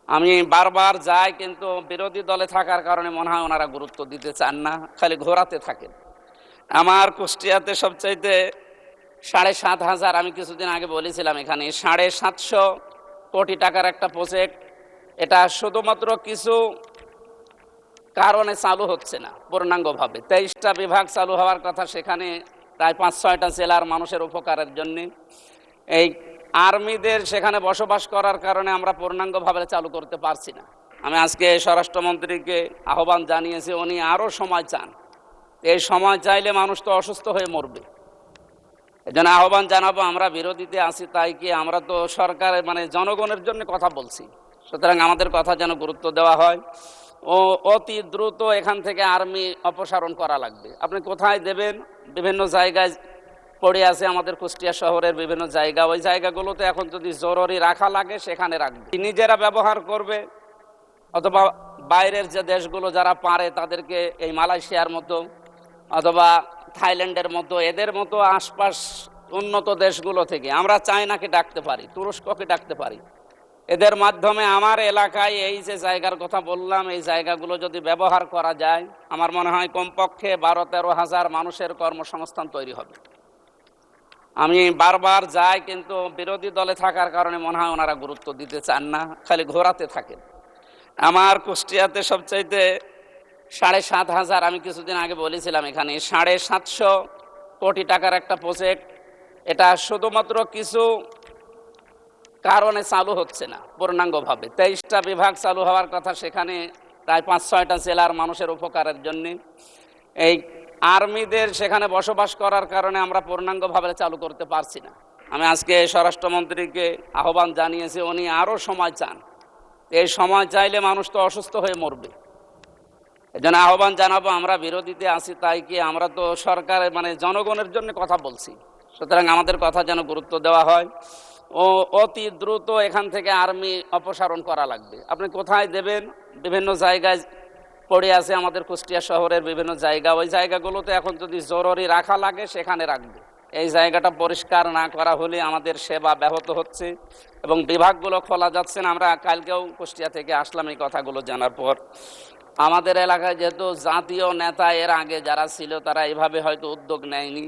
আমি বারবার যাই, কিন্তু বিরোধী দলে থাকার কারণে মনে হয় ওনারা গুরুত্ব দিতে চান না, খালি ঘোরাতে থাকেন। আমার কুষ্টিয়াতে সবচাইতে ৭,৫০০, আমি কিছুদিন আগে বলেছিলাম এখানে ৭৫০ কোটি টাকার একটা প্রজেক্ট। এটা শুধুমাত্র কিছু কারণে চালু হচ্ছে না পূর্ণাঙ্গভাবে। ২৩টা বিভাগ চালু হওয়ার কথা, সেখানে প্রায় ৫-৬টা জেলার মানুষের উপকারের জন্যে। এই আর্মিদের সেখানে বসবাস করার কারণে আমরা পূর্ণাঙ্গভাবে চালু করতে পারছি না। আমি আজকে স্বরাষ্ট্রমন্ত্রীকে আহ্বান জানিয়েছি, উনি আরও সময় চান। এই সময় চাইলে মানুষ তো অসুস্থ হয়ে মরবে। এজন্য আহ্বান জানাবো, আমরা বিরোধীতে আছি তাই কি, আমরা তো সরকারের জনগণের জন্য কথা বলছি। সুতরাং আমাদের কথা যেন গুরুত্ব দেওয়া হয় ও অতি দ্রুত এখান থেকে আর্মি অপসারণ করা লাগবে। আপনি কোথায় দেবেন? বিভিন্ন জায়গায় পড়ে আছে, আমাদের কুষ্টিয়া শহরের বিভিন্ন জায়গা। ওই জায়গাগুলোতে এখন যদি জরুরি রাখা লাগে সেখানে রাখবে, নিজেরা ব্যবহার করবে, অথবা বাইরের যে দেশগুলো যারা পারে তাদেরকে, এই মালয়েশিয়ার মতো অথবা থাইল্যান্ডের মতো, এদের মতো আশপাশ উন্নত দেশগুলো থেকে আমরা চায়নাকে ডাকতে পারি, তুরস্ককে ডাকতে পারি। এদের মাধ্যমে আমার এলাকায় এই যে জায়গার কথা বললাম, এই জায়গাগুলো যদি ব্যবহার করা যায়, আমার মনে হয় কমপক্ষে ১২-১৩ হাজার মানুষের কর্মসংস্থান তৈরি হবে। আমি বারবার যাই, কিন্তু বিরোধী দলে থাকার কারণে মনে হয় ওনারা গুরুত্ব দিতে চান না, খালি ঘোরাতে থাকেন। আমার কুষ্টিয়াতে সবচাইতে ৭,৫০০, আমি কিছুদিন আগে বলেছিলাম এখানে ৭৫০ কোটি টাকার একটা প্রজেক্ট। এটা শুধুমাত্র কিছু কারণে চালু হচ্ছে না পূর্ণাঙ্গভাবে। ২৩টা বিভাগ চালু হওয়ার কথা, সেখানে প্রায় ৫-৬টা জেলার মানুষের উপকারের জন্যে। এই আর্মিদের সেখানে বসবাস করার কারণে আমরা পূর্ণাঙ্গভাবে চালু করতে পারছি না। আমি আজকে স্বরাষ্ট্রমন্ত্রীকে আহ্বান জানিয়েছি, উনি আরও সময় চান। এই সময় চাইলে মানুষ তো অসুস্থ হয়ে মরবে। এজন্য আহ্বান জানাবো, আমরা বিরোধীতে আছি তাই কি, আমরা তো সরকারের জনগণের জন্য কথা বলছি। সুতরাং আমাদের কথা যেন গুরুত্ব দেওয়া হয় ও অতি দ্রুত এখান থেকে আর্মি অপসারণ করা লাগবে। আপনি কোথায় দেবেন? বিভিন্ন জায়গায় পড়ে আছে, আমাদের কুষ্টিয়া শহরের বিভিন্ন জায়গা। ওই জায়গাগুলোতে এখন যদি জরুরি রাখা লাগে সেখানে রাখবে। এই জায়গাটা পরিষ্কার না করা হলে আমাদের সেবা ব্যাহত হচ্ছে এবং বিভাগগুলো খোলা যাচ্ছে না। আমরা কালকেও কুষ্টিয়া থেকে আসলাম এই কথাগুলো জানার পর। আমাদের এলাকায় যেহেতু জাতীয় নেতা এর আগে যারা ছিল তারা এভাবে হয়তো উদ্যোগ নেয়নি।